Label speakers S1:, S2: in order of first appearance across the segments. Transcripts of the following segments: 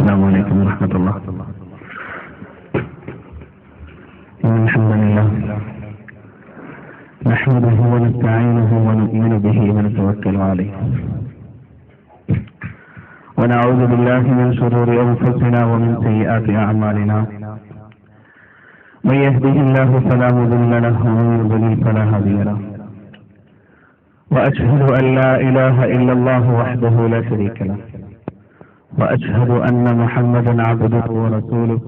S1: السلام عليكم ورحمة الله. الحمد لله نحمده ونستعينه ونؤمن به ونتوكل عليه ونعوذ بالله من شرور أنفسنا ومن سيئات أعمالنا. من يهده الله فلا مضل له ومن يضلل فلا هادي له. وأشهد أن لا إله إلا الله وحده لا شريك له. وأشهد أن محمدا عبده ورسوله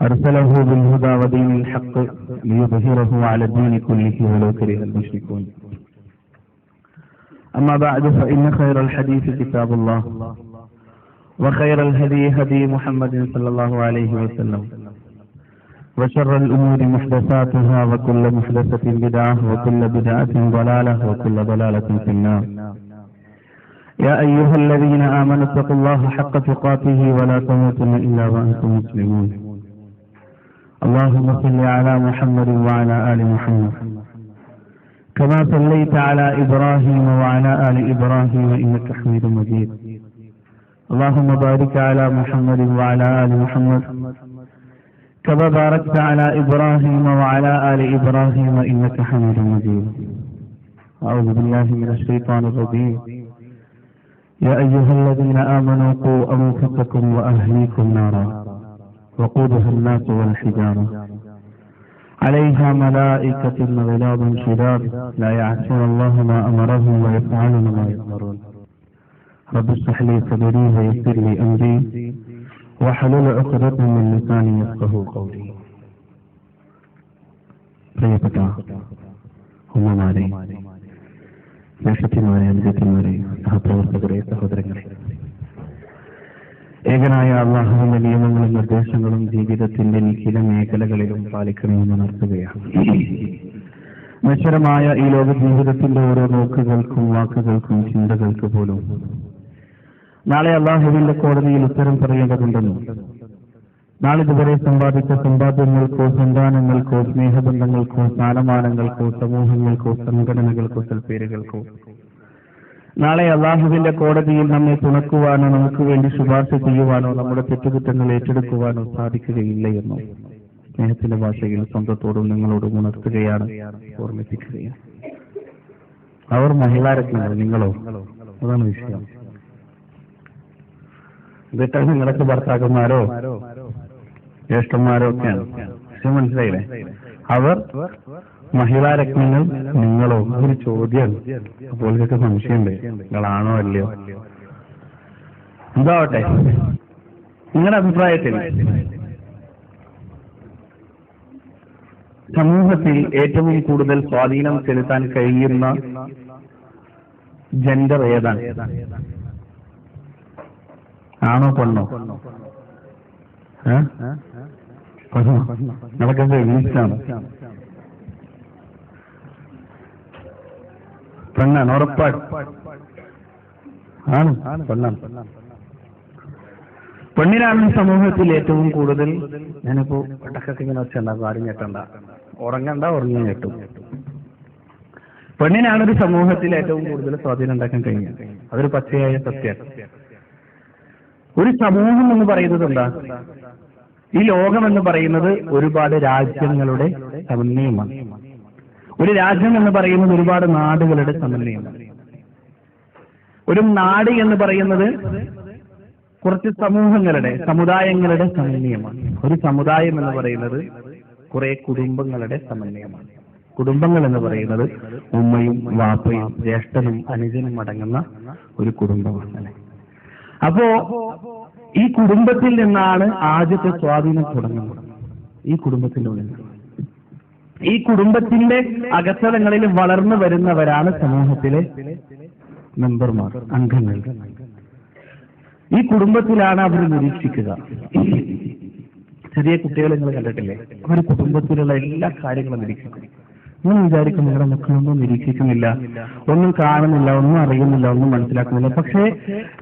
S1: أرسله بالهدى ودين الحق ليظهره على الدين كله ولو كره المشركون. أما بعد فإن خير الحديث كتاب الله وخير الهدي هدي محمد صلى الله عليه وسلم وشر الأمور محدثاتها وكل محدثة بدعة وكل بدعة ضلالة وكل ضلالة في النار. يا أيها الذين آمنوا اتقوا الله حق تقاته ولا تموتن إلا وأنتم مسلمون. اللهم صل على محمد وعلى آل محمد كما صليت على إبراهيم وعلى آل إبراهيم إنك حميد مجيد. اللهم بارك على محمد وعلى آل محمد كما باركت على إبراهيم وعلى آل إبراهيم إنك حميد مجيد. أعوذ بالله من الشيطان الرجيم. يا أيها الذين آمنوا قوا أنفسكم وأهليكم نارا وقودها الناس والحجارة عليها ملائكة غلاظ شداد لا يعصون الله ما أمرهم ويفعلون ما يؤمرون. رب اشرح لي صدري ويسر لي أمري واحلل عقدة من لساني يفقهوا قولي. പ്രിയപ്പെട്ട ഉമ്മമാരെ, ജ്യേഷ്ഠത്തിമാരെ, അനുജത്തിമാരെ, സഹപ്രവർത്തകരെ, സഹോദരങ്ങളെ, ഏകനായ അല്ലാഹുവിന്റെ നിയമങ്ങളും നിർദ്ദേശങ്ങളും ജീവിതത്തിന്റെ ചില മേഖലകളിലും പാലിക്കണമെന്ന് നടത്തുകയാണ്. നശ്വരമായ ഈ ലോക ജീവിതത്തിന്റെ ഓരോ നോക്കുകൾക്കും വാക്കുകൾക്കും ചിന്തകൾക്ക് പോലും നാളെ അല്ലാഹുവിന്റെ കോടതിയിൽ ഉത്തരം പറയേണ്ടതുണ്ടെന്നും നാളിതുവരെ സമ്പാദിച്ച സമ്പാദ്യങ്ങൾക്കോ സന്താനങ്ങൾക്കോ സ്നേഹബന്ധങ്ങൾക്കോ സ്ഥാനമാനങ്ങൾക്കോ സമൂഹങ്ങൾക്കോ സംഘടനകൾക്കോ സൽപ്പേരുകൾക്കോ നാളെ അല്ലാഹുവിന്റെ കോടതിയിൽ നമ്മെ തുണക്കുവാനോ നമുക്ക് വേണ്ടി ശുപാർശ ചെയ്യുവാനോ നമ്മുടെ തെറ്റുകുറ്റങ്ങൾ ഏറ്റെടുക്കുവാനോ സാധിക്കുകയില്ല എന്നോ സ്നേഹത്തിന്റെ ഭാഷയിൽ സ്വന്തത്തോടും നിങ്ങളോടും ഉണർത്തുകയാണ്, ഓർമ്മിപ്പിക്കുകയാണ്. അവർ മഹിളാരത്നങ്ങൾ, നിങ്ങളോ? അതാണ് വിഷയം. എന്നിട്ട് നിങ്ങളൊക്കെ ഭർത്താക്കന്മാരോ ജ്യേഷ്ഠന്മാരോ ഒക്കെയാണ്. വിഷയം മനസ്സിലായില്ലേ? അവർ മഹിളാരത്നങ്ങൾ, നിങ്ങളോ? അതൊരു ചോദ്യമാണ്. അപ്പോൾ ഇതൊക്കെ സംശയമുണ്ട്, നിങ്ങളാണോ അല്ലയോ? എന്താവട്ടെ, നിങ്ങളുടെ അഭിപ്രായത്തിൽ സമൂഹത്തിൽ ഏറ്റവും കൂടുതൽ സ്വാധീനം ചെലുത്താൻ കഴിയുന്ന ജെൻഡർ ഏതാണ്? ആണോ പെണ്ണോ? നടക്കുന്നത് ഇംഗ്ലീഷാണ്. പെണ്ണാണ്, ഉറപ്പാണ്. ആണ്, പെണ്ണാണ്. പെണ്ണിനാണ് സമൂഹത്തിൽ ഏറ്റവും കൂടുതൽ. ഞാനിപ്പോ ഇടക്കൊക്കെ ഇങ്ങനെ വെച്ചുണ്ടാകും, ആരും ഞെട്ടണ്ട, ഉറങ്ങണ്ട, ഉറങ്ങി ഞെട്ടും. പെണ്ണിനാണ് ഒരു സമൂഹത്തിൽ ഏറ്റവും കൂടുതൽ സ്വാധീനം ഉണ്ടാക്കാൻ കഴിയുക. അതൊരു പച്ചയായ സത്യമാണ്. ഒരു സമൂഹം എന്ന് പറയുന്നത് എന്താ? ഈ ലോകം എന്ന് പറയുന്നത് ഒരുപാട് രാജ്യങ്ങളുടെ സമന്വയമാണ്. ഒരു രാജ്യം എന്ന് പറയുന്നത് ഒരുപാട് നാടുകളുടെ സമന്വയമാണ്. ഒരു നാട് എന്ന് പറയുന്നത് കുറച്ച് സമൂഹങ്ങളുടെ, സമുദായങ്ങളുടെ സമന്വയമാണ്. ഒരു സമുദായം എന്ന് പറയുന്നത് കുറെ കുടുംബങ്ങളുടെ സമന്വയമാണ്. കുടുംബങ്ങൾ എന്ന് പറയുന്നത് ഉമ്മയും വാപ്പയും ജ്യേഷ്ഠനും അനുജനും അടങ്ങുന്ന ഒരു കുടുംബമാണ്. അപ്പോ ഈ കുടുംബത്തിൽ നിന്നാണ് ആദ്യത്തെ സ്വാധീനം തുടങ്ങുന്നത്. ഈ കുടുംബത്തിന്റെ ഉള്ളിൽ, ഈ കുടുംബത്തിന്റെ അകത്തളങ്ങളിൽ വളർന്നു വരുന്നവരാണ് സമൂഹത്തിലെ മെമ്പർമാർ, അംഗങ്ങൾ. ഈ കുടുംബത്തിലാണ് അവർ നിരീക്ഷിക്കുക. ചെറിയ കുട്ടികളെ നിങ്ങൾ കണ്ടിട്ടില്ലേ? അവർ കുടുംബത്തിലുള്ള എല്ലാ കാര്യങ്ങളും നിരീക്ഷിക്കും. നിങ്ങൾ വിചാരിക്കും നിങ്ങളുടെ മക്കളൊന്നും നിരീക്ഷിക്കുന്നില്ല, ഒന്നും കാണുന്നില്ല, ഒന്നും അറിയുന്നില്ല, ഒന്നും മനസ്സിലാക്കുന്നില്ല. പക്ഷേ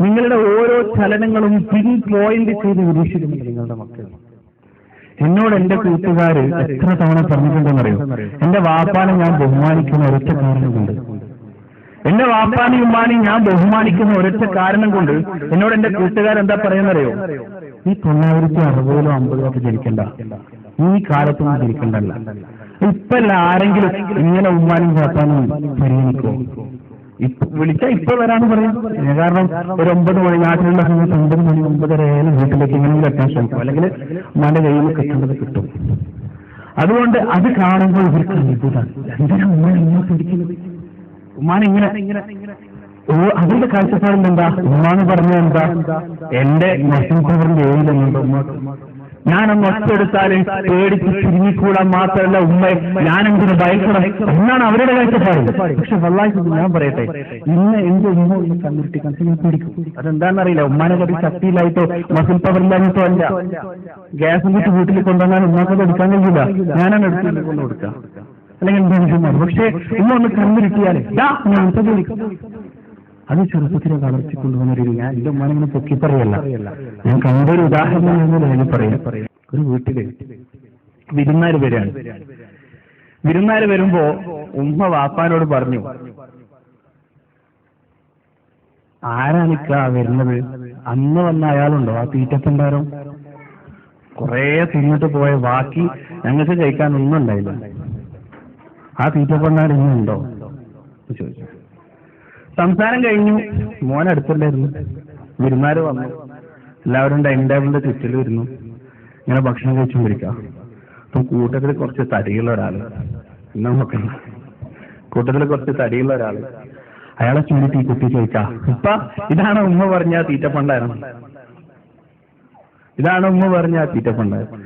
S1: നിങ്ങളുടെ ഓരോ ചലനങ്ങളും പിൻ പോയിന്റ് ചെയ്ത് നിരീക്ഷിക്കുന്നുണ്ട് നിങ്ങളുടെ മക്കൾ. എന്നോട് എന്റെ കൂട്ടുകാര് എത്ര തവണ പറഞ്ഞിട്ടുണ്ടെന്നറിയോ? എന്റെ വാപ്പാനെ ഞാൻ ബഹുമാനിക്കുന്ന ഒരൊറ്റ കാരണമുണ്ട്. എന്റെ വാപ്പാനെയും ഉമ്മാനെയും ഞാൻ ബഹുമാനിക്കുന്ന ഒരൊറ്റ കാരണം കൊണ്ട് എന്നോട് എന്റെ കൂട്ടുകാരെന്താ പറയുന്നറിയോ, നീ 1960-ലോ 1950-ലോ ജനിക്കണ്ട, ഈ കാലത്തൊന്നും ജനിക്കണ്ടല്ല. ഇപ്പല്ല ആരെങ്കിലും ഇങ്ങനെ ഉമ്മാനും വാപ്പാനും പരിഗണിക്കോ? വിളിച്ചാൽ ഇപ്പൊ വരാന്ന് പറയും. കാരണം ഒരു 9 മണി നാട്ടിലുള്ള സമയത്ത് 9 മണി 9:30 വീട്ടിലേക്ക് എങ്ങനെയെങ്കിലും എത്താൻ ശ്രമിക്കും, അല്ലെങ്കിൽ ഉമ്മാന്റെ കയ്യിൽ കിട്ടേണ്ടത് കിട്ടും. അതുകൊണ്ട് അത് കാണുമ്പോൾ ഇവർക്ക് അത്ഭുതമാണ്, എന്തിനാ ഉമ്മ ഇങ്ങനെ പിടിക്കുന്നത്, ഉമ്മാനെ ഇങ്ങനെ. അവരുടെ കാഴ്ചപ്പാടിൽ എന്താ, ഉമ്മാന്ന് പറഞ്ഞാൽ എന്താ, എന്റെ മസിൻപവറിന്റെ ഏഴിലുണ്ട് ഉമ്മ. ഞാനൊന്ന് ഒറ്റെടുത്താലും പേടിച്ച് തിരിഞ്ഞിക്കൂടാൻ മാത്രമല്ല ഉമ്മയെ ഞാനെന്തിനു ഭയക്കണം എന്നാണ് അവരുടെ കാഴ്ചപ്പാട്. പക്ഷെ വല്ലാഹി ഞാൻ പറയട്ടെ, ഇന്ന് എന്റെ ഉമ്മ ഒന്ന് കണ്ണുരുട്ടി കണ്ടിട്ട് ഞാൻ പിടിക്കും. അതെന്താണെന്നറിയില്ല, ഉമ്മാനെ കടി ശക്തിയില്ലായിട്ടോ മസിൽ പവറില്ലാഞ്ഞിട്ടോ അല്ല. ഗ്യാസും കുറ്റി വീട്ടിൽ കൊണ്ടുവന്നാൽ ഉമ്മാക്കത് എടുക്കാൻ കഴിയില്ല, ഞാനാണ് എടുത്ത് കൊണ്ടു കൊടുക്കാം, അല്ലെങ്കിൽ എന്താണ്. പക്ഷെ ഉമ്മ ഒന്ന് കണ്ണുരുട്ടിയാലേ ഞാൻ വിളിക്കും. അത് ചെറുപ്പത്തിലെ വളർത്തിക്കൊണ്ടുവന്ന രീതി. ഞാൻ എന്റെ ഉമ്മാനിങ്ങനെ പൊക്കി പറയല്ല, ഞാൻ കണ്ടൊരു ഉദാഹരണം ഞാൻ പറയാം. ഒരു വീട്ടില് വിരുന്നാര് വരികയാണ്. വിരുന്നാര് വരുമ്പോ ഉമ്മ വാപ്പാനോട് പറഞ്ഞു, ആരാണിക്കാ വരുന്നത്, അന്ന് വന്ന അയാളുണ്ടോ, ആ തീറ്റപ്പണ്ടാരോ, കുറെ തിന്നിട്ട് പോയ ബാക്കി ഞങ്ങൾക്ക് കഴിക്കാൻ ഒന്നും ഉണ്ടായില്ല, ആ തീറ്റപ്പണ്ടാരം ഇന്നുണ്ടോ ചോദിച്ചു. സംസാരം കഴിഞ്ഞു, മോൻ അടുത്തുണ്ടായിരുന്നു. വിരുന്നാര് വന്നു, എല്ലാവരും ഡൈനിങ് ടേബിളിന്റെ ചുറ്റിൽ വരുന്നു, ഇങ്ങനെ ഭക്ഷണം കഴിച്ചുകൊണ്ടിരിക്കാം. അപ്പൊ കൂട്ടത്തിൽ കുറച്ച് തടിയുള്ള ഒരാള്, എന്നാ നോക്കണ്ട, കൂട്ടത്തിൽ കുറച്ച് തടിയുള്ള ഒരാള് അയാളെ ചൂണ്ടിട്ട് ഈ കുട്ടി ചോദിക്കാം, ഇപ്പ ഇതാണ് ഉമ്മ പറഞ്ഞ തീറ്റപ്പണ്ടായിരുന്നു, ഇതാണ് ഉമ്മ പറഞ്ഞ തീറ്റപ്പണ്ടായിരുന്നു.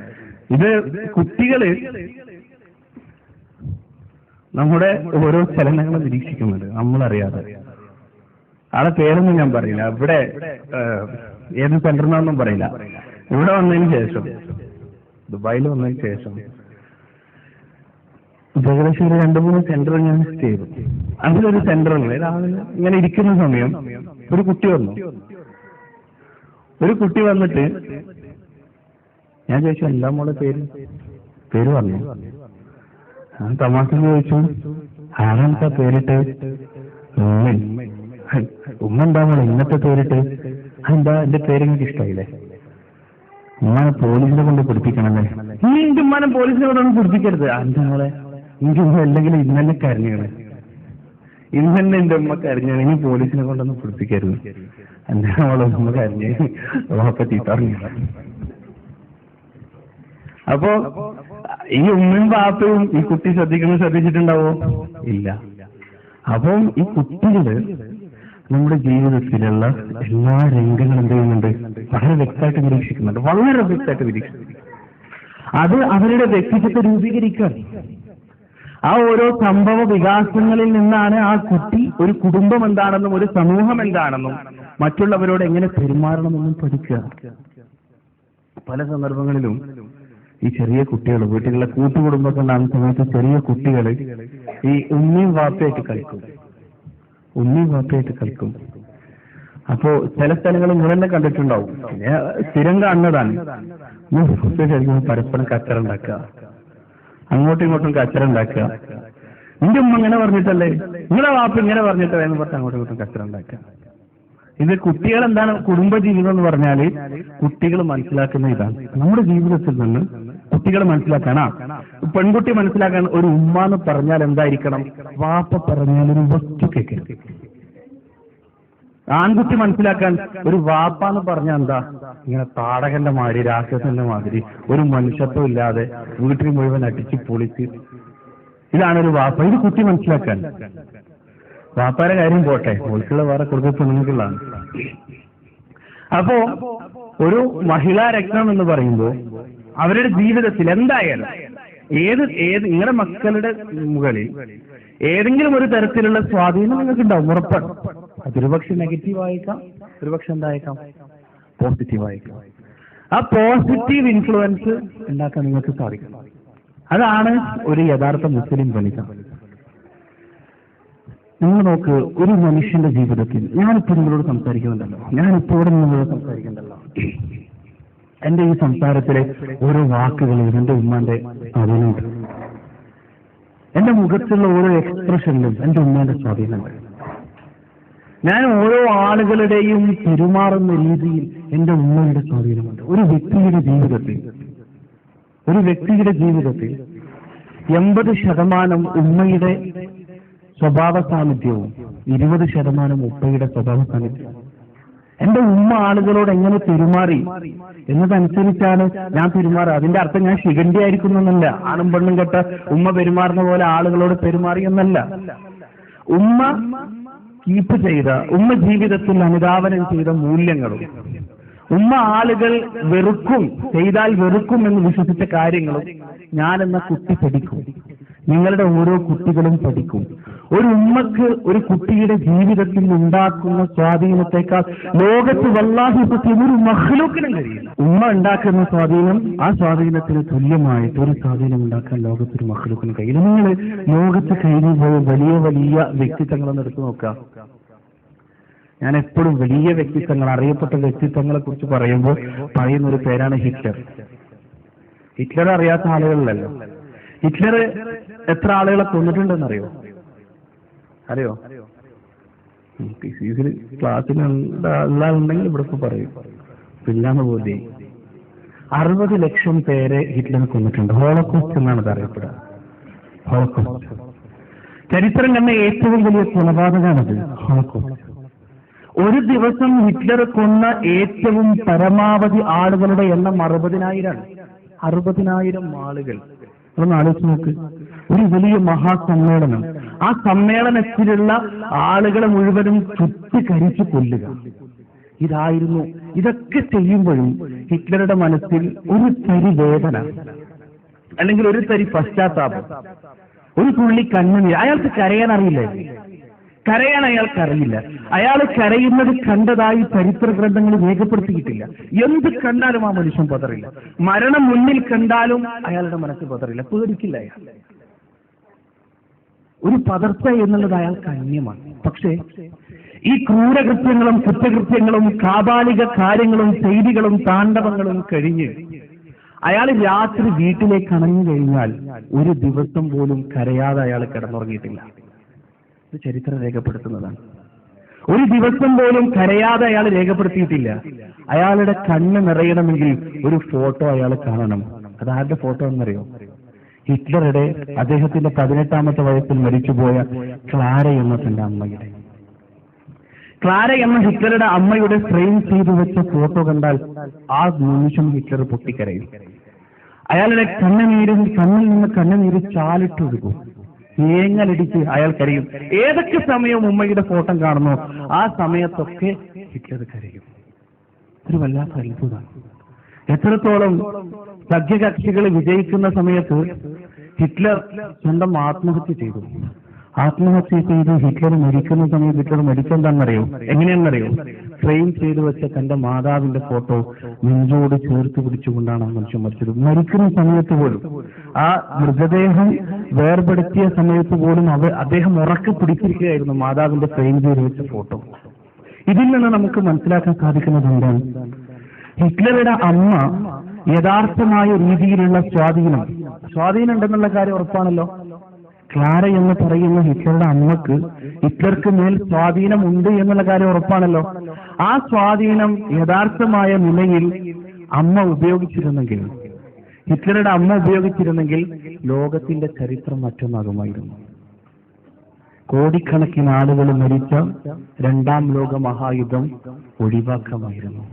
S1: ഇത് കുട്ടികള് നമ്മുടെ ഓരോ ചലനങ്ങളും നിരീക്ഷിക്കുന്നുണ്ട് നമ്മളറിയാതെ. ആളെ പേരൊന്നും ഞാൻ പറയില്ല, ഇവിടെ ഏത് സെന്ററിനാണെന്നും പറയില്ല. ഇവിടെ വന്നതിന് ശേഷം, ദുബായിൽ വന്നതിന് ശേഷം ഏകദേശം ഒരു 2-3 സെന്റർ ഞാൻ ചെയ്തു. അതിലൊരു സെന്ററിൽ രാവിലെ ഇങ്ങനെ ഇരിക്കുന്ന സമയം ഒരു കുട്ടി വന്നു. ഒരു കുട്ടി വന്നിട്ട് ഞാൻ ചോദിച്ചു, എന്താ മോളെ പേര് പറഞ്ഞു. ഞാൻ തമാശ ചോദിച്ചു, ആരാണ് പേരിട്ട്? ഉമ്മ എന്താ മോളെ ഇന്നത്തെ പേരിട്ട്? എന്താ എന്റെ പേര് എനിക്ക് ഇഷ്ടമായില്ലേ? ഉമ്മാനെ പോലീസിനെ കൊണ്ട് പിടിപ്പിക്കണല്ലേ? നീ എന്റെ ഉമ്മാനെ പോലീസിനെ കൊണ്ടൊന്നും പിടിപ്പിക്കരുത്. എന്താ മോളെ, എനിക്ക് ഉമ്മ അല്ലെങ്കിൽ ഇന്നെ കരഞ്ഞാണ്, ഇന്നെ എന്റെ ഉമ്മ കരഞ്ഞാണ്, ഇനി പോലീസിനെ കൊണ്ടൊന്നും പിടിപ്പിക്കരുത്. എന്താ മോളെ ഉമ്മ കരഞ്ഞ് ഉമ്മ ചീത്തറിഞ്ഞ. അപ്പോ ഈ ഉമ്മയും ബാപ്പയും ഈ കുട്ടി ശ്രദ്ധിച്ചിട്ടുണ്ടാവോ? ഇല്ല. അപ്പം ഈ കുട്ടികള് നമ്മുടെ ജീവിതത്തിലുള്ള എല്ലാ രംഗങ്ങളും എന്ത് ചെയ്യുന്നുണ്ട്, വളരെ വ്യക്തമായിട്ട് നിരീക്ഷിക്കുന്നുണ്ട്, വളരെ വ്യക്തമായിട്ട് നിരീക്ഷിക്കുന്നുണ്ട്. അത് അവരുടെ വ്യക്തിത്വത്തെ രൂപീകരിക്കാൻ, ആ ഓരോ സംഭവ വികാസങ്ങളിൽ നിന്നാണ് ആ കുട്ടി ഒരു കുടുംബം എന്താണെന്നും ഒരു സമൂഹം എന്താണെന്നും മറ്റുള്ളവരോട് എങ്ങനെ പെരുമാറണമെന്നും പഠിക്കുക. പല സന്ദർഭങ്ങളിലും ഈ ചെറിയ കുട്ടികൾ വീട്ടിലുള്ള കൂട്ടുകുടുംബമൊക്കെ ഉണ്ടാകുന്ന സമയത്ത് ചെറിയ കുട്ടികൾ ഈ ഉമ്മയും വാപ്പയായിട്ട് കളിക്കും. അപ്പോ ചില സ്ഥലങ്ങളിൽ നിങ്ങൾ തന്നെ കണ്ടിട്ടുണ്ടാവും, പിന്നെ സ്ഥിരം കാണുന്നതാണ്. പരസ്പരം കച്ചറ ഉണ്ടാക്കുക, അങ്ങോട്ടും ഇങ്ങോട്ടും കച്ചറ ഉണ്ടാക്കുക. നിന്റെ ഉമ്മ ഇങ്ങനെ പറഞ്ഞിട്ടല്ലേ, നിങ്ങളെ വാപ്പ ഇങ്ങനെ പറഞ്ഞിട്ടല്ലേ എന്ന് പറഞ്ഞ് അങ്ങോട്ടും ഇങ്ങോട്ടും കച്ചറ ഉണ്ടാക്കുക. ഇത് കുട്ടികൾ എന്താണ് കുടുംബജീവിതം എന്ന് പറഞ്ഞാല് കുട്ടികൾ മനസ്സിലാക്കുന്ന ഇതാണ്. നമ്മുടെ ജീവിതത്തിൽ നിന്ന് കുട്ടികൾ മനസ്സിലാക്കാനാ, പെൺകുട്ടി മനസ്സിലാക്കാൻ ഒരു ഉമ്മ എന്ന് പറഞ്ഞാൽ എന്തായിരിക്കണം, വാപ്പ പറഞ്ഞാൽ ഒരു വസ്തു കേൾക്കരുത്. ആൺകുട്ടി മനസ്സിലാക്കാൻ ഒരു വാപ്പ എന്ന് പറഞ്ഞാൽ എന്താ, ഇങ്ങനെ താടകന്റെ മാതിരി രാക്ഷസന്റെ മാതിരി ഒരു മനുഷ്യത്വം ഇല്ലാതെ വീട്ടിൽ മുഴുവൻ അടിച്ച് പൊളിച്ച്, ഇതാണ് ഒരു വാപ്പ. ഇത് കുട്ടി മനസ്സിലാക്കാൻ. വാപ്പാരെ കാര്യം പോട്ടെ, ഓൾക്കുള്ള വേറെ കുടുംബ പെണ്ണുങ്ങൾക്കുള്ളതാണ്. അപ്പോ ഒരു മഹിളാ രത്നം എന്ന് പറയുമ്പോൾ അവരുടെ ജീവിതത്തിൽ എന്തായാലും ഏത് നിങ്ങളുടെ മക്കളുടെ മുകളിൽ ഏതെങ്കിലും ഒരു തരത്തിലുള്ള സ്വാധീനം നിങ്ങൾക്ക് ഉണ്ടാവും, ഉറപ്പാണ്. അതൊരുപക്ഷെ നെഗറ്റീവ് ആയേക്കാം, ഒരുപക്ഷെ എന്തായേക്കാം, പോസിറ്റീവ് ആയേക്കാം. ആ പോസിറ്റീവ് ഇൻഫ്ലുവൻസ് ഉണ്ടാക്കാൻ നിങ്ങൾക്ക് സാധിക്കണം. അതാണ് ഒരു യഥാർത്ഥ മുസ്ലിം വനിത. നിങ്ങൾ നോക്ക്, ഒരു മനുഷ്യന്റെ ജീവിതത്തിൽ ഞാനിപ്പോൾ നിങ്ങളോട് സംസാരിക്കുന്നുണ്ടല്ലോ, ഞാനിപ്പോൾ ഇവിടെ നിങ്ങളോട് സംസാരിക്കുന്നുണ്ടല്ലോ, എന്റെ ഈ സംസാരത്തിലെ ഓരോ വാക്കുകളും എന്റെ ഉമ്മാന്റെ സ്വാധീനമുണ്ട്. എന്റെ മുഖത്തുള്ള ഓരോ എക്സ്പ്രഷനിലും എന്റെ ഉമ്മാന്റെ സ്വാധീനമുണ്ട്. ഞാൻ ഓരോ ആളുകളുടെയും പെരുമാറുന്ന രീതിയിൽ എന്റെ ഉമ്മയുടെ സ്വാധീനമുണ്ട്. ഒരു വ്യക്തിയുടെ ജീവിതത്തിൽ 80% ഉമ്മയുടെ സ്വഭാവ സാന്നിധ്യവും 20% ഉപ്പയുടെ സ്വഭാവ സാന്നിധ്യവും. എന്റെ ഉമ്മ ആളുകളോട് എങ്ങനെ പെരുമാറി എന്നതനുസരിച്ചാണ് ഞാൻ പെരുമാറുക. അതിന്റെ അർത്ഥം ഞാൻ ശിഖണ്ഡി ആയിരിക്കുന്നല്ല. ആണും പെണ്ണും കെട്ട ഉമ്മ പെരുമാറുന്ന പോലെ ആളുകളോട് പെരുമാറി എന്നല്ല. ഉമ്മ കീപ്പ് ചെയ്ത, ഉമ്മ ജീവിതത്തിൽ അനുധാവനം ചെയ്ത മൂല്യങ്ങളും, ഉമ്മ ആളുകൾ ചെയ്താൽ വെറുക്കും എന്ന് വിശ്വസിച്ച കാര്യങ്ങളും ഞാനെന്ന കുട്ടി പഠിക്കും. നിങ്ങളുടെ ഓരോ കുട്ടികളും പഠിക്കും. ഒരു ഉമ്മക്ക് ഒരു കുട്ടിയുടെ ജീവിതത്തിൽ ഉണ്ടാക്കുന്ന സ്വാധീനത്തെക്കാൾ ലോകത്ത് വല്ലാഹി സത്യം ഒരു മഖ്ലൂക്കിനും കഴിയില്ല. ഉമ്മ ഉണ്ടാക്കുന്ന സ്വാധീനം, ആ സ്വാധീനത്തിന് തുല്യമായിട്ട് ഒരു സ്വാധീനം ഉണ്ടാക്കാൻ ലോകത്തൊരു മഖ്ലൂക്കിനും കഴിയില്ല. നിങ്ങൾ ലോകത്ത് കഴിഞ്ഞു പോയ വലിയ വലിയ വ്യക്തിത്വങ്ങളൊന്നും എടുത്തു നോക്കാം. ഞാൻ എപ്പോഴും വലിയ വ്യക്തിത്വങ്ങൾ, അറിയപ്പെട്ട വ്യക്തിത്വങ്ങളെ കുറിച്ച് പറയുമ്പോൾ പറയുന്നൊരു പേരാണ് ഹിറ്റ്ലർ. ഹിറ്റ്ലർ അറിയാത്ത ആളുകളിലല്ലോ. ഹിറ്റ്ലർ എത്ര ആളുകളെ കൊന്നിട്ടുണ്ടെന്നറിയോ? ക്ലാസ്സിൽ ഉണ്ടെങ്കിൽ ഇവിടെ പറയും, ഇല്ലാന്ന് പോലെ 60 ലക്ഷം പേരെ ഹിറ്റ്ലർ കൊന്നിട്ടുണ്ട്. ഹോളോകോസ്റ്റ് എന്നാണ് ഇത് അറിയപ്പെടുക. ഹോളോകോസ്റ്റ് ചരിത്രം കണ്ട ഏറ്റവും വലിയ കൊലപാതകമാണത്, ഹോളോകോസ്റ്റ്. ഒരു ദിവസം ഹിറ്റ്ലർ കൊന്ന ഏറ്റവും പരമാവധി ആളുകളുടെ എണ്ണം 60,000. 60,000 ആളുകൾ. ഒന്ന് ആലോചിച്ച് നോക്ക്. ഒരു വലിയ മഹാസമ്മേളനം, ആ സമ്മേളനത്തിലുള്ള ആളുകളെ മുഴുവനും ചുട്ടുകരിച്ചു കൊല്ലുക, ഇതായിരുന്നു. ഇതൊക്കെ ചെയ്യുമ്പോഴും ഹിറ്റ്ലറുടെ മനസ്സിൽ ഒരു തരി വേദന, അല്ലെങ്കിൽ ഒരു തരി പശ്ചാത്താപം, ഒരു തുള്ളി കണ്ണുനീർ. അയാൾക്ക് കരയാൻ അറിയില്ല. അയാൾ കരയുന്നത് കണ്ടതായി ചരിത്ര ഗ്രന്ഥങ്ങൾ രേഖപ്പെടുത്തിയിട്ടില്ല. എന്ത് കണ്ടാലും ആ മനുഷ്യൻ പതറില്ല. മരണം മുന്നിൽ കണ്ടാലും അയാളുടെ മനസ്സ് പതറില്ല, പേടിക്കില്ല. അയാൾ ഒരു പതർച്ച എന്നുള്ളത് അയാൾക്ക് അന്യമാണ്. പക്ഷേ ഈ ക്രൂരകൃത്യങ്ങളും കുറ്റകൃത്യങ്ങളും കാബാലിക കാര്യങ്ങളും ചെയ്തികളും താണ്ഡവങ്ങളും കഴിഞ്ഞ് അയാൾ രാത്രി വീട്ടിലേക്ക് അണഞ്ഞു കഴിഞ്ഞാൽ ഒരു ദിവസം പോലും കരയാതെ അയാൾ കിടന്നുറങ്ങിയിട്ടില്ല. ഇത് ചരിത്രം രേഖപ്പെടുത്തുന്നതാണ്. ഒരു ദിവസം പോലും കരയാതെ അയാൾ രേഖപ്പെടുത്തിയിട്ടില്ല. അയാളുടെ കണ്ണ് നിറയണമെങ്കിൽ ഒരു ഫോട്ടോ അയാൾ കാണണം. അതാരുടെ ഫോട്ടോ എന്നറിയോ? ഹിറ്റ്ലറുടെ, അദ്ദേഹത്തിന്റെ 18ാമത്തെ വയസ്സിൽ മരിച്ചുപോയ ക്ലാര എന്ന തന്റെ അമ്മയുടെ. ക്ലാര എന്ന ഹിറ്റ്ലറുടെ അമ്മയുടെ ഫ്രെയിം ചെയ്തു വെച്ച ഫോട്ടോ കണ്ടാൽ ആ നിമിഷം ഹിറ്റ്ലർ പൊട്ടിക്കരയും. അയാളുടെ കണ്ണിൽ നിന്ന് കണ്ണുനീര് ചാലിട്ടൊഴുകും. ഏങ്ങലടിച്ച് അയാൾ കരയും. ഏതൊക്കെ സമയം ഉമ്മയുടെ ഫോട്ടോ കാണുന്നോ ആ സമയത്തൊക്കെ ഹിറ്റ്ലർ കരയും. ഒരു വല്ലാത്ത അത്ഭുതമാണ്. എത്രത്തോളം സഖ്യകക്ഷികൾ വിജയിക്കുന്ന സമയത്ത് ഹിറ്റ്ലർ സ്വന്തം ആത്മഹത്യ ചെയ്തു. ഹിറ്റ്ലർ മരിക്കുന്ന സമയത്ത് ഹിറ്റ്ലർ മരിച്ചെന്താണെന്നറിയോ? എങ്ങനെയാണെന്നറിയോ? ഫ്രെയിം ചെയ്തു വെച്ച തന്റെ മാതാവിന്റെ ഫോട്ടോ നെഞ്ചോട് ചേർത്ത് പിടിച്ചുകൊണ്ടാണ് ആ മനുഷ്യൻ മരിച്ചത്. മരിക്കുന്ന സമയത്ത് പോലും, ആ മൃതദേഹം വേർപെടുത്തിയ സമയത്ത് പോലും അദ്ദേഹം ഉറക്കെ പിടിച്ചിരിക്കുകയായിരുന്നു മാതാവിന്റെ ഫ്രെയിം ചെയ്തു വെച്ച ഫോട്ടോ. ഇതിൽ നിന്ന് നമുക്ക് മനസ്സിലാക്കാൻ സാധിക്കുന്നത് എന്താണ്? ഹിറ്റ്ലറുടെ അമ്മ യഥാർത്ഥമായ രീതിയിലുള്ള സ്വാധീനം ഉണ്ടെന്നുള്ള കാര്യം ഉറപ്പാണല്ലോ. ക്ലാര എന്ന് പറയുന്ന ഹിറ്റ്ലറുടെ അമ്മക്ക് ഹിറ്റ്ലർക്ക് മേൽ സ്വാധീനം ഉണ്ട് എന്നുള്ള കാര്യം ഉറപ്പാണല്ലോ. ആ സ്വാധീനം യഥാർത്ഥമായ നിലയിൽ ഹിറ്റ്ലറുടെ അമ്മ ഉപയോഗിച്ചിരുന്നെങ്കിൽ ലോകത്തിന്റെ ചരിത്രം മറ്റൊന്നാകുമായിരുന്നു. കോടിക്കണക്കിന് ആളുകൾ മരിച്ച 2ാം ലോക മഹായുദ്ധം ഒഴിവാക്കാമായിരുന്നു.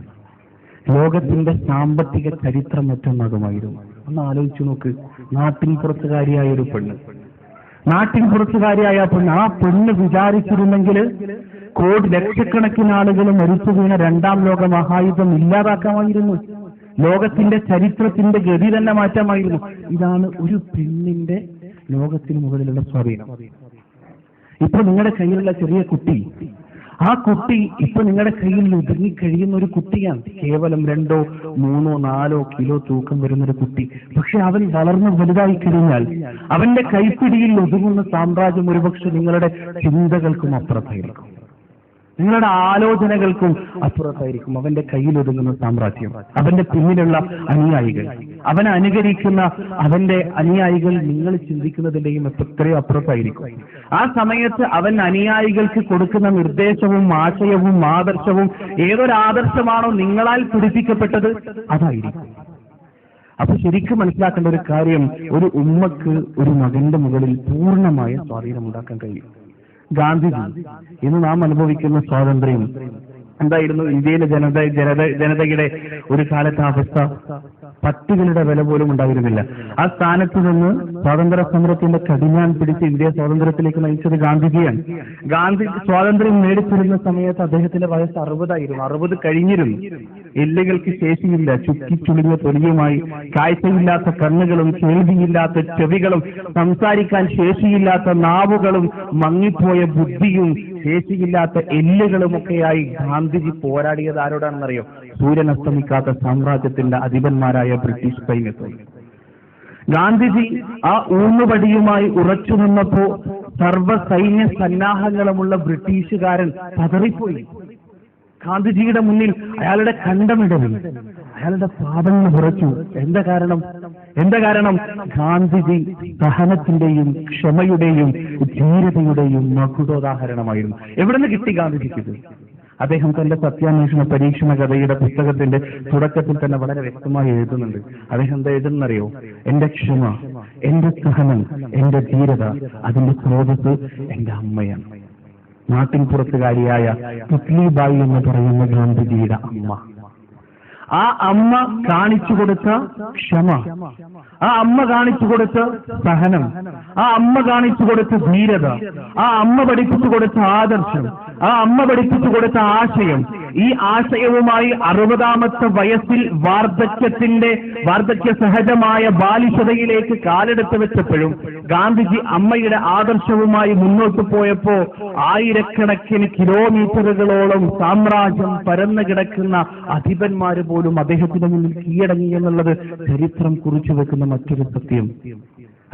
S1: ലോകത്തിന്റെ സാമ്പത്തിക ചരിത്രം മറ്റൊന്നാകുമായിരുന്നു. ഒന്ന് ആലോചിച്ചു നോക്ക്. നാട്ടിൻ പുറത്തുകാരിയായ പെണ്ണ്, ആ പെണ്ണ് വിചാരിച്ചിരുന്നെങ്കിൽ ലക്ഷക്കണക്കിന് ആളുകൾ മരിച്ചു വീണ 2ാം ലോക മഹായുദ്ധം ഇല്ലാതാക്കാമായിരുന്നു. ലോകത്തിന്റെ ചരിത്രത്തിന്റെ ഗതി തന്നെ മാറ്റാമായിരുന്നു. ഇതാണ് ഒരു പെണ്ണിന്റെ ലോകത്തിന് മുകളിലുള്ള സ്വാധീനം. ഇപ്പൊ നിങ്ങളുടെ കയ്യിലുള്ള ചെറിയ കുട്ടി, ആ കുട്ടി ഇപ്പൊ നിങ്ങളുടെ കയ്യിൽ ഒതുങ്ങിക്കഴിയുന്ന ഒരു കുട്ടിയാണ്. കേവലം 2, 3, 4 കിലോ തൂക്കം വരുന്നൊരു കുട്ടി. പക്ഷെ അവൻ വളർന്ന് വലുതായി കഴിഞ്ഞാൽ അവന്റെ കൈപ്പിടിയിൽ ഒതുങ്ങുന്ന സാമ്രാജ്യം ഒരുപക്ഷെ നിങ്ങളുടെ ചിന്തകൾക്കും അപ്പുറത്തായിരിക്കും. നിങ്ങളുടെ ആലോചനകൾക്കും അപ്പുറത്തായിരിക്കും അവന്റെ കയ്യിലൊതുങ്ങുന്ന സാമ്രാജ്യം, അവന്റെ പിന്നിലുള്ള അനുയായികൾ, അവനെ അനുകരിക്കുന്ന അവന്റെ അനുയായികൾ നിങ്ങൾ ചിന്തിക്കുന്നതിന്റെയും എത്രയോ അപ്പുറത്തായിരിക്കും. ആ സമയത്ത് അവൻ അനുയായികൾക്ക് കൊടുക്കുന്ന നിർദ്ദേശവും ആശയവും ആദർശവും ഏതൊരാദർശമാണോ നിങ്ങളാൽ പിടിപ്പിക്കപ്പെട്ടത് അതായിരിക്കും. അപ്പൊ ശരിക്കും മനസ്സിലാക്കേണ്ട ഒരു കാര്യം, ഒരു ഉമ്മക്ക് ഒരു മകന്റെ മുകളിൽ പൂർണ്ണമായ സ്വാധീനമുണ്ടാക്കാൻ കഴിയും. ഗാന്ധിജി ഇന്ന് നാം അനുഭവിക്കുന്ന സ്വാതന്ത്ര്യം എന്തായിരുന്നു? ഇന്ത്യയിലെ ജനതയുടെ ഒരു കാലത്തെ അവസ്ഥ പട്ടികളുടെ വില പോലും ഉണ്ടായിരുന്നില്ല. ആ സ്ഥാനത്ത് നിന്ന് സ്വാതന്ത്ര്യ സമരത്തിന്റെ കടിഞ്ഞാൻ പിടിച്ച് ഇന്ത്യ സ്വാതന്ത്ര്യത്തിലേക്ക് നയിച്ചത് ഗാന്ധിജിയാണ്. ഗാന്ധി സ്വാതന്ത്ര്യം നേടിത്തരുന്ന സമയത്ത് അദ്ദേഹത്തിന്റെ വയസ്സ് 60 ആയിരുന്നു. 60 കഴിഞ്ഞിരുന്നു. എല്ലുകൾക്ക് ശേഷിയില്ല, ചുക്കിച്ചുളിഞ്ഞ തൊലിയുമായി, കാഴ്ചയില്ലാത്ത കണ്ണുകളും കേൾവിയില്ലാത്ത ചെവികളും സംസാരിക്കാൻ ശേഷിയില്ലാത്ത നാവുകളും മങ്ങിപ്പോയ ബുദ്ധിയും ശേഷിയില്ലാത്ത എല്ലുകളുമൊക്കെയായി ഗാന്ധിജി പോരാടിയത് ആരോടാണെന്നറിയോ? സൂര്യൻ അസ്തമിക്കാത്ത സാമ്രാജ്യത്തിന്റെ അധിപന്മാരായ ബ്രിട്ടീഷ് സൈന്യത്തോട്. ഗാന്ധിജി ആ ഊന്നുവടിയുമായി ഉറച്ചു നിന്നപ്പോ സർവ്വ സൈന്യ സന്നാഹങ്ങളുമുള്ള ബ്രിട്ടീഷുകാരൻ പതറിപ്പോയി. ഗാന്ധിജിയുടെ മുന്നിൽ അയാളുടെ കണ്ടമിടവിൽ അയാളുടെ പാദങ്ങൾ ഉറച്ചു. എന്താ കാരണം? ഗാന്ധിജി സഹനത്തിന്റെയും ക്ഷമയുടെയും ധീരതയുടെയും മകുടോദാഹരണമായിരുന്നു. എവിടെ നിന്ന് കിട്ടി ഗാന്ധിജിക്ക്? അദ്ദേഹം തന്റെ സത്യാന്വേഷണ പരീക്ഷണ കഥയുടെ പുസ്തകത്തിന്റെ തുടക്കത്തിൽ തന്നെ വളരെ വ്യക്തമായി എഴുതുന്നുണ്ട്. അദ്ദേഹം എന്താ എഴുതുന്നറിയോ? എന്റെ ക്ഷമ, എന്റെ സഹനം, എന്റെ ധീരത, അതിന്റെ സ്രോതസ് എന്റെ അമ്മയാണ്. നാട്ടിൻ പുറത്തുകാരിയായ പുത്ലിബായി എന്ന് പറയുന്ന ഗാന്ധിജിയുടെ അമ്മ. ആ അമ്മ കാണിച്ചു കൊടുത്ത ക്ഷമ, ആ അമ്മ കാണിച്ചു കൊടുത്ത സഹനം, ആ അമ്മ കാണിച്ചു കൊടുത്ത ധീരത, ആ അമ്മ പഠിപ്പിച്ചു കൊടുത്ത ആദർശം, ആ അമ്മ പഠിപ്പിച്ചു കൊടുത്ത ആശയം, ഈ ആശയവുമായി 60ാമത്തെ വയസ്സിൽ വാർദ്ധക്യ സഹജമായ ബാലിശതയിലേക്ക് കാലെടുത്ത് വെച്ചപ്പോഴും ഗാന്ധിജി അമ്മയുടെ ആദർശവുമായി മുന്നോട്ട് പോയപ്പോ ആയിരക്കണക്കിന് കിലോമീറ്ററുകളോളം സാമ്രാജ്യം പരന്നു കിടക്കുന്ന അധിപന്മാര് പോലും അദ്ദേഹത്തിന്റെ മുന്നിൽ കീഴടങ്ങി എന്നുള്ളത് ചരിത്രം കുറിച്ചു വെക്കുന്ന മറ്റൊരു സത്യം.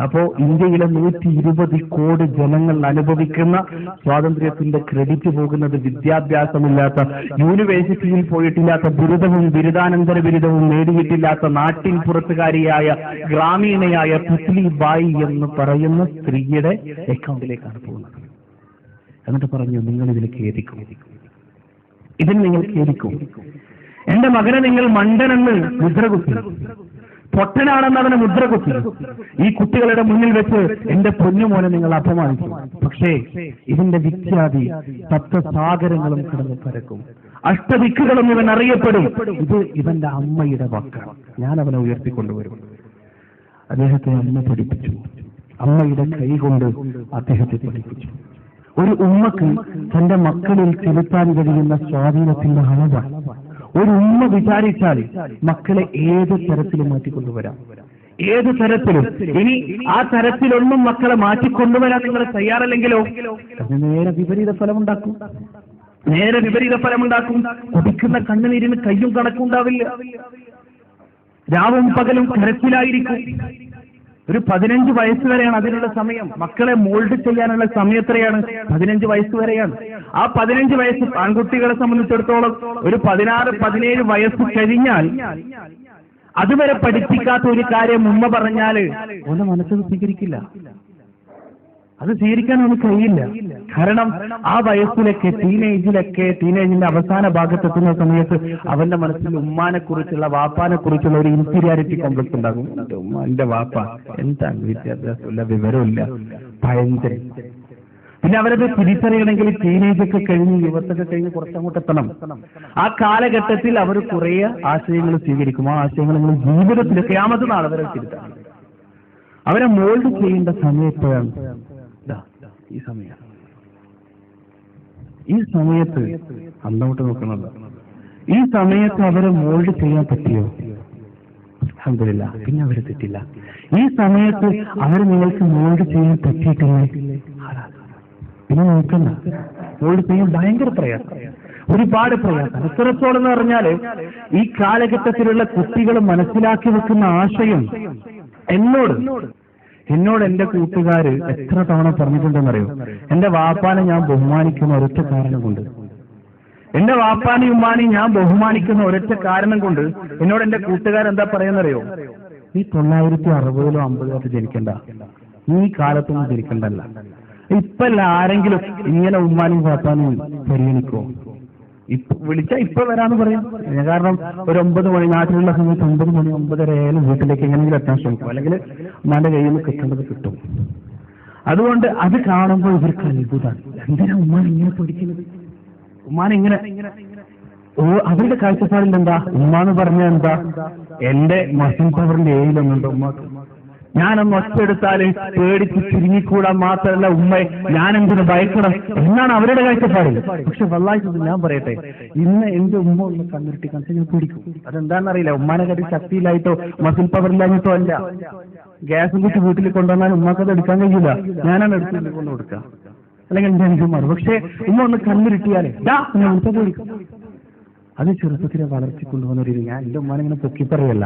S1: അപ്പോ ഇന്ത്യയിലെ 120 കോടി ജനങ്ങൾ അനുഭവിക്കുന്ന സ്വാതന്ത്ര്യത്തിന്റെ ക്രെഡിറ്റ് പോകുന്നത് വിദ്യാഭ്യാസമില്ലാത്ത, യൂണിവേഴ്സിറ്റിയിൽ പോയിട്ടില്ലാത്ത, ബിരുദവും ബിരുദാനന്തര ബിരുദവും നേടിയിട്ടില്ലാത്ത നാട്ടിൻ പുറത്തുകാരിയായ ഗ്രാമീണയായ പുത്ലിബായി എന്ന് പറയുന്ന സ്ത്രീയുടെ അക്കൗണ്ടിലേക്കാണ് പോകുന്നത്. എന്നിട്ട് പറഞ്ഞു, നിങ്ങൾ ഇതിൽ ഖേദിക്കും, ഇതിൽ നിങ്ങൾ ഖേദിക്കും. എന്റെ മകനെ നിങ്ങൾ മണ്ടനെന്ന് മുദ്രകുത്തി, പൊട്ടനാണെന്ന് അവനെ മുദ്രകുത്തി, ഈ കുട്ടികളുടെ മുന്നിൽ വെച്ച് എന്റെ പൊന്നുമോനെ നിങ്ങൾ അപമാനിക്കും. പക്ഷേ ഇതിന്റെ വിഖ്യാതി സപ്തസാഗരങ്ങളും കിടന്ന് പരക്കും, അഷ്ടദിക്കുകളും ഇവൻ അറിയപ്പെടും. ഇത് ഇവന്റെ അമ്മയുടെ വാക്കാണ്. ഞാൻ അവനെ ഉയർത്തിക്കൊണ്ടുവരും. അദ്ദേഹത്തെ അമ്മ പഠിപ്പിച്ചു, അമ്മയുടെ കൈ കൊണ്ട് അദ്ദേഹത്തെ പഠിപ്പിച്ചു. ഒരു ഉമ്മക്ക് തന്റെ മക്കളിൽ ചെലുത്താൻ കഴിയുന്ന സ്വാധീനത്തിന്റെ അളവാണ്. ഒരു ഉമ്മ വിചാരിച്ചാൽ മക്കളെ ഏത് തരത്തിലും മാറ്റിക്കൊണ്ടുവരാം, ഏത് തരത്തിലും. ഇനി ആ തരത്തിലൊന്നും മക്കളെ മാറ്റിക്കൊണ്ടുവരാൻ നിങ്ങൾ തയ്യാറല്ലെങ്കിലോ അത് നേരെ വിപരീത ഫലമുണ്ടാക്കും. കുടിക്കുന്ന കണ്ണുനീരിന് കയ്യും കണക്കുണ്ടാവില്ല. രാവും പകലും കരച്ചിലായിരിക്കും. ഒരു 15 വയസ്സ് വരെയാണ് അതിനുള്ള സമയം. മക്കളെ മോൾഡ് ചെയ്യാനുള്ള സമയം എത്രയാണ്? 15 വയസ്സ് വരെയാണ്. ആ 15 വയസ്സ് ആൺകുട്ടികളെ സംബന്ധിച്ചിടത്തോളം ഒരു 16-17 വയസ്സ് കഴിഞ്ഞാൽ അതുവരെ പഠിപ്പിക്കാത്ത ഒരു കാര്യം ഉമ്മ പറഞ്ഞാല് ഓന്റെ മനസ്സത് സ്വീകരിക്കില്ല. അത് സ്വീകരിക്കാൻ നമുക്ക് കഴിയില്ല. കാരണം ആ വയസ്സിലൊക്കെ ടീനേജിന്റെ അവസാന ഭാഗത്തെത്തുന്ന സമയത്ത് അവന്റെ മനസ്സിൽ ഉമ്മാനെ കുറിച്ചുള്ള, വാപ്പാനെ കുറിച്ചുള്ള ഒരു ഇൻഫീരിയാരിറ്റി കോംപ്ലക്സ് ഉണ്ടാകും. എന്റെ വാപ്പ എന്താണ്, വിദ്യാഭ്യാസമില്ല, വിവരമില്ല, ഭയങ്കര. പിന്നെ അവരത് തിരിച്ചറിയണമെങ്കിൽ ടീനേജൊക്കെ കഴിഞ്ഞ്, യുവത്തൊക്കെ കഴിഞ്ഞ് കുറച്ചങ്ങോട്ട് എത്തണം. ആ കാലഘട്ടത്തിൽ അവർ കുറെ ആശയങ്ങൾ സ്വീകരിക്കും. ആ ആശയങ്ങൾ നിങ്ങൾ ജീവിതത്തിൽ ഖിയാമത്ത് നാൾ അവരെ തിരുത്താണ്. അവരെ മോൾഡ് ചെയ്യേണ്ട സമയത്താണ് ഈ സമയത്ത് അന്നോട്ട് നോക്കണമല്ലോ. ഈ സമയത്ത് അവരെ മോൾഡ് ചെയ്യാൻ പറ്റിയോ? അൽഹംദുലില്ലാ, പിന്നെ അവര് തെറ്റില്ല. ഈ സമയത്ത് അവർ നിങ്ങൾക്ക് മോൾഡ് ചെയ്യാൻ പറ്റിയിട്ടില്ലേ? പിന്നെ നോക്കണ്ട. മോൾഡ് ചെയ്യാൻ ഭയങ്കര പ്രയാസം, ഒരുപാട് പ്രയാസം. എത്രത്തോളം എന്ന് പറഞ്ഞാല് ഈ കാലഘട്ടത്തിലുള്ള കുട്ടികൾ മനസ്സിലാക്കി വെക്കുന്ന ആശയം എന്നോട് എന്റെ കൂട്ടുകാര് എത്ര തവണ പറഞ്ഞിട്ടുണ്ടെന്നറിയോ? എന്റെ വാപ്പാനെ ഞാൻ ബഹുമാനിക്കുന്ന ഒരൊറ്റ കാരണം കൊണ്ട്. എന്റെ വാപ്പാനെയും ഉമ്മാനെയും ഞാൻ ബഹുമാനിക്കുന്ന ഒരൊറ്റ കാരണം കൊണ്ട് എന്നോട് എന്റെ കൂട്ടുകാരെന്താ പറയുന്നറിയോ, നീ 1960-ലോ 50-ലോ ജനിക്കണ്ട, ഈ കാലത്തൊന്നും ജനിക്കണ്ടല്ല. ഇപ്പല്ല ആരെങ്കിലും ഇങ്ങനെ ഉമ്മാനെയും വാപ്പാനെയും പരിഗണിക്കോ? വിളിച്ചാൽ ഇപ്പൊ വരാന്ന് പറയും. കാരണം ഒരു 9 മണി, നാട്ടിലുള്ള സമയത്ത് 9 മണി 9:30 ആയാലും വീട്ടിലേക്ക് എങ്ങനെയെങ്കിലും എത്താൻ ശ്രമിക്കും, അല്ലെങ്കിൽ ഉമ്മാന്റെ കയ്യിൽ നിന്ന് കിട്ടേണ്ടത് കിട്ടും. അതുകൊണ്ട് അത് കാണുമ്പോൾ ഇവർക്ക് അത്ഭുതമാണ്, എന്തിനാ ഉമ്മാൻ ഇങ്ങനെ പഠിക്കുന്നത്, ഉമ്മാനെങ്ങനെ. അവരുടെ കാഴ്ചപ്പാടിൽ എന്താ, ഉമ്മാന്ന് പറഞ്ഞാൽ എന്താ, എന്റെ മസിൽ പവറിന്റെ ഏയിലൊന്നുണ്ട് ഉമ്മാക്ക്, ഞാനൊന്ന് ഒച്ചെടുത്താല് പേടിച്ച് ചുരുങ്ങിക്കൂടാൻ മാത്രമല്ല ഉമ്മയെ ഞാനെന്തിനു ഭയക്കണം എന്നാണ് അവരുടെ കാഴ്ചപ്പാടിൽ. പക്ഷെ വല്ലാഹി ഞാൻ പറയട്ടെ, ഇന്ന് എന്റെ ഉമ്മ ഒന്ന് കണ്ണിരുട്ടി കാണിച്ചാൽ ഞാൻ പിടിക്കും. അതെന്താണെന്നറിയില്ല, ഉമ്മാനെ കണ്ടി ശക്തിയില്ലായിട്ടോ മസിൽ പവറില്ലാഞ്ഞിട്ടോ അല്ല. ഗ്യാസും കുറ്റി വീട്ടിൽ കൊണ്ടുവന്നാൽ ഉമ്മാക്കത് എടുക്കാൻ കഴിയില്ല, ഞാനാണ് എടുത്ത് കൊണ്ട് കൊടുക്കുക, അല്ലെങ്കിൽ എന്റെ അനുജന്മാർ. പക്ഷെ ഉമ്മ ഒന്ന് കണ്ണിരുട്ടിയാലേ ഞാൻ പിടിക്കും. അത് ചെറുപ്പത്തിലെ വളർത്തിക്കൊണ്ടുവന്ന ഒരു ഞാൻ എന്റെ ഉമ്മാനിങ്ങനെ പൊക്കി പറയല്ല,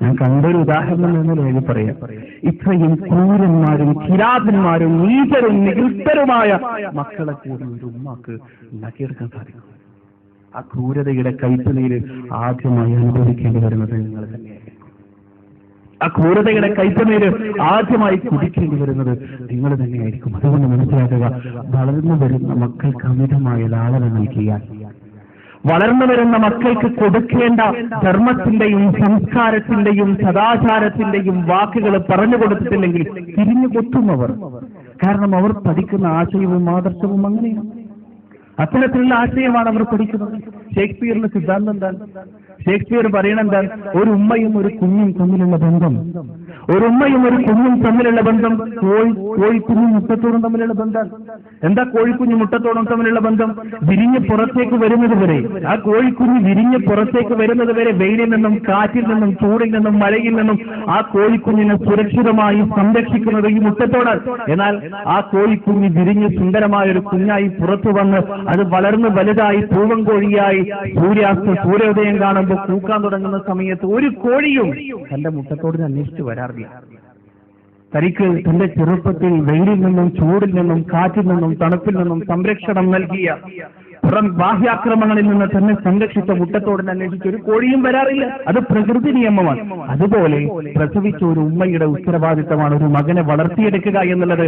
S1: ഞാൻ കണ്ടൊരു ഉദാഹരണം എന്നൊരു എഴുതി പറയാം. ഇത്രയും ക്രൂരന്മാരും കിരാതന്മാരും നീചരും നികൃഷ്ടരുമായ മക്കളെ കൂടി ഒരു ഉമ്മാക്ക് ഉണ്ടാക്കിയെടുക്കാൻ സാധിക്കും. ആ ക്രൂരതയുടെ കൈപ്പുനീര് ആദ്യമായി അനുഭവിക്കേണ്ടി വരുന്നത് നിങ്ങൾ തന്നെയായിരിക്കും. ആ ക്രൂരതയുടെ കൈപ്പുനീര് ആദ്യമായി കുടിക്കേണ്ടി വരുന്നത് നിങ്ങൾ തന്നെയായിരിക്കും. അതുകൊണ്ട് മനസ്സിലാക്കുക, വളർന്നു വരുന്ന മക്കൾക്ക് അമിതമായ ലാളന നൽകിയാൽ, വളർന്നു വരുന്ന മക്കൾക്ക് കൊടുക്കേണ്ട ധർമ്മത്തിന്റെയും സംസ്കാരത്തിന്റെയും സദാചാരത്തിന്റെയും വാക്കുകൾ പറഞ്ഞു കൊടുത്തിട്ടില്ലെങ്കിൽ തിരിഞ്ഞു കൊത്തുന്നവർ. കാരണം അവർ പഠിക്കുന്ന ആശയവും ആദർശവും അങ്ങനെയാണ്, അത്തരത്തിലുള്ള ആശയമാണ് അവർ പഠിക്കുന്നത്. ഷേക്സ്പിയറിന്റെ സിദ്ധാന്തം എന്താണ്? ഷേക്സ്പിയർ പറയണെന്താ, ഒരു ഉമ്മയും ഒരു കുഞ്ഞും തമ്മിലുള്ള ബന്ധം, ഒരു ഉമ്മയും ഒരു കുഞ്ഞും തമ്മിലുള്ള ബന്ധം കോഴിക്കുഞ്ഞും മുട്ടത്തോടും തമ്മിലുള്ള ബന്ധം. എന്താ കോഴിക്കുഞ്ഞു മുട്ടത്തോടും തമ്മിലുള്ള ബന്ധം? വിരിഞ്ഞ് പുറത്തേക്ക് വരുന്നത് വരെ, ആ കോഴിക്കുഞ്ഞ് വിരിഞ്ഞ് പുറത്തേക്ക് വരുന്നത് വരെ വെയിലിൽ നിന്നും കാറ്റിൽ നിന്നും ചൂടിൽ നിന്നും മഴയിൽ നിന്നും ആ കോഴിക്കുഞ്ഞിനെ സുരക്ഷിതമായി സംരക്ഷിക്കുന്നത് ഈ മുട്ടത്തോടാണ്. എന്നാൽ ആ കോഴിക്കുഞ്ഞ് വിരിഞ്ഞ് സുന്ദരമായ ഒരു കുഞ്ഞായി പുറത്തു വന്ന് അത് വളർന്ന് വലുതായി പൂവൻ കോഴിയായി സൂര്യോദയം കാണുമ്പോൾ കൂക്കാൻ തുടങ്ങുന്ന സമയത്ത് ഒരു കോഴിയും തന്റെ മുട്ടത്തോടിനെ അന്വേഷിച്ച് വരാറില്ല. തനിക്ക് തന്റെ ചെറുപ്പത്തിൽ വെയിലിൽ നിന്നും ചൂടിൽ നിന്നും കാറ്റിൽ നിന്നും തണുപ്പിൽ നിന്നും സംരക്ഷണം നൽകിയ, പുറം ബാഹ്യാക്രമണങ്ങളിൽ നിന്ന് തന്നെ സംരക്ഷിച്ച മുട്ടത്തോടിനെ അന്വേഷിച്ച് ഒരു കോഴിയും വരാറില്ല. അത് പ്രകൃതി നിയമമാണ്. അതുപോലെ പ്രസവിച്ച ഒരു ഉമ്മയുടെ ഉത്തരവാദിത്തമാണ് ഒരു മകനെ വളർത്തിയെടുക്കുക എന്നുള്ളത്.